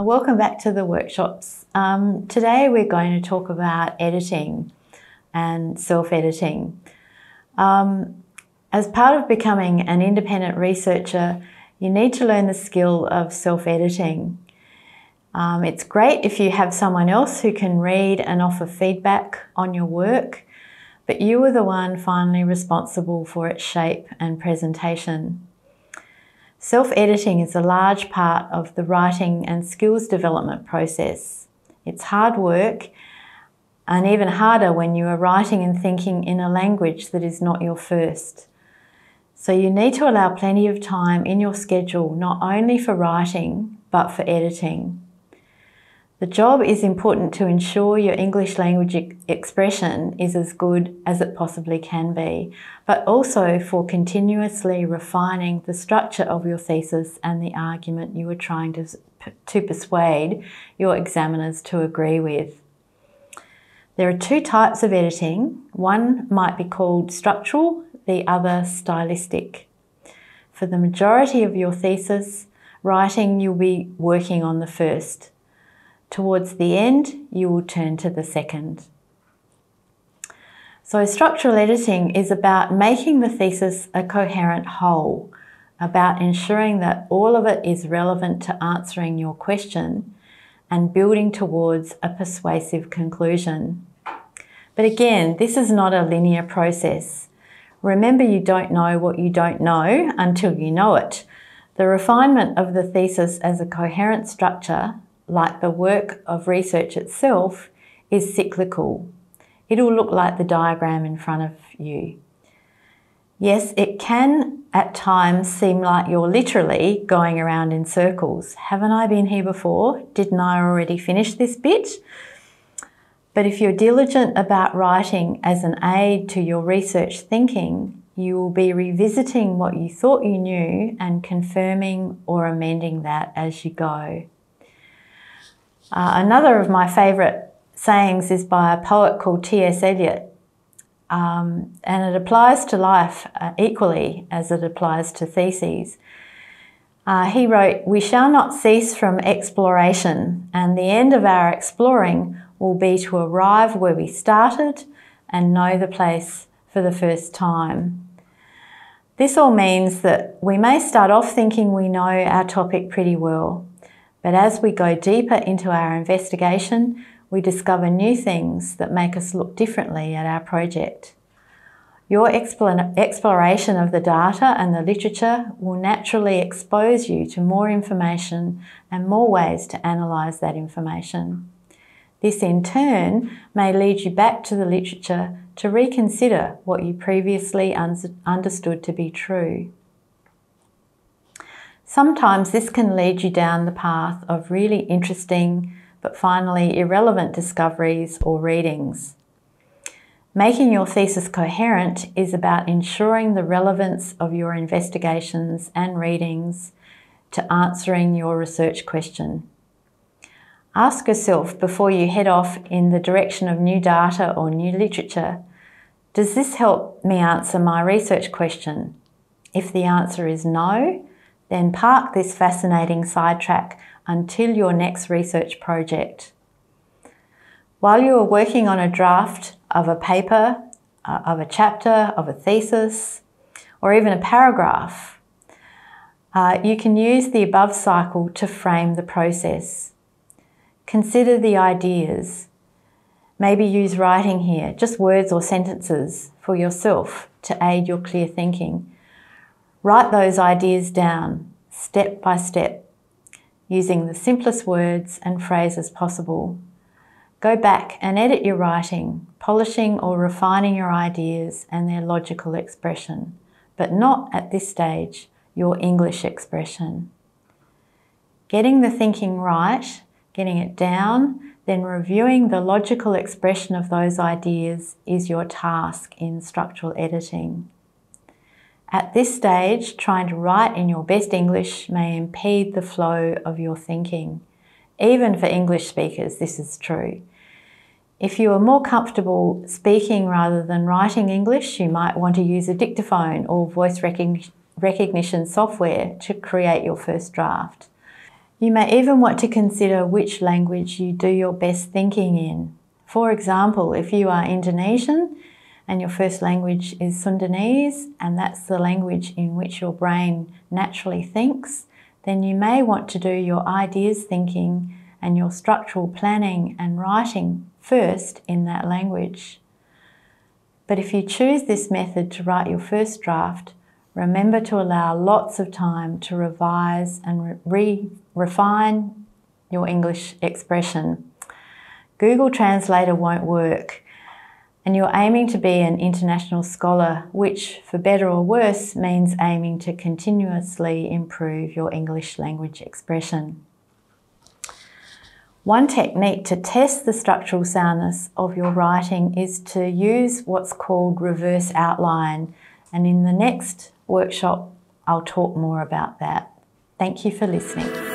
Welcome back to the workshops. Today we're going to talk about editing and self-editing. As part of becoming an independent researcher, you need to learn the skill of self-editing. It's great if you have someone else who can read and offer feedback on your work, but you are the one finally responsible for its shape and presentation. Self-editing is a large part of the writing and skills development process. It's hard work, and even harder when you are writing and thinking in a language that is not your first. So you need to allow plenty of time in your schedule, not only for writing, but for editing. The job is important to ensure your English language expression is as good as it possibly can be, but also for continuously refining the structure of your thesis and the argument you are trying to persuade your examiners to agree with. There are two types of editing. One might be called structural, the other stylistic. For the majority of your thesis writing, you'll be working on the first. Towards the end, you will turn to the second. So structural editing is about making the thesis a coherent whole, about ensuring that all of it is relevant to answering your question and building towards a persuasive conclusion. But again, this is not a linear process. Remember, you don't know what you don't know until you know it. The refinement of the thesis as a coherent structure, like the work of research itself, is cyclical. It'll look like the diagram in front of you. Yes, it can at times seem like you're literally going around in circles. Haven't I been here before? Didn't I already finish this bit? But if you're diligent about writing as an aid to your research thinking, you will be revisiting what you thought you knew and confirming or amending that as you go. Another of my favourite sayings is by a poet called T.S. Eliot, and it applies to life equally as it applies to theses. He wrote, "We shall not cease from exploration, and the end of our exploring will be to arrive where we started and know the place for the first time." This all means that we may start off thinking we know our topic pretty well, but as we go deeper into our investigation, we discover new things that make us look differently at our project. Your exploration of the data and the literature will naturally expose you to more information and more ways to analyse that information. This in turn may lead you back to the literature to reconsider what you previously understood to be true. Sometimes this can lead you down the path of really interesting but finally irrelevant discoveries or readings. Making your thesis coherent is about ensuring the relevance of your investigations and readings to answering your research question. Ask yourself before you head off in the direction of new data or new literature, does this help me answer my research question? If the answer is no, then park this fascinating sidetrack until your next research project. While you are working on a draft of a paper, of a chapter, of a thesis, or even a paragraph, you can use the above cycle to frame the process. Consider the ideas. Maybe use writing here, just words or sentences for yourself to aid your clear thinking. Write those ideas down, step by step, using the simplest words and phrases possible. Go back and edit your writing, polishing or refining your ideas and their logical expression, but not at this stage, your English expression. Getting the thinking right, getting it down, then reviewing the logical expression of those ideas is your task in structural editing. At this stage, trying to write in your best English may impede the flow of your thinking. Even for English speakers, this is true. If you are more comfortable speaking rather than writing English, you might want to use a dictaphone or voice recognition software to create your first draft. You may even want to consider which language you do your best thinking in. For example, if you are Indonesian and your first language is Sundanese, and that's the language in which your brain naturally thinks, then you may want to do your ideas thinking and your structural planning and writing first in that language. But if you choose this method to write your first draft, remember to allow lots of time to revise and refine your English expression. Google Translator won't work, and you're aiming to be an international scholar, which, for better or worse, means aiming to continuously improve your English language expression. One technique to test the structural soundness of your writing is to use what's called reverse outline, and in the next workshop I'll talk more about that. Thank you for listening.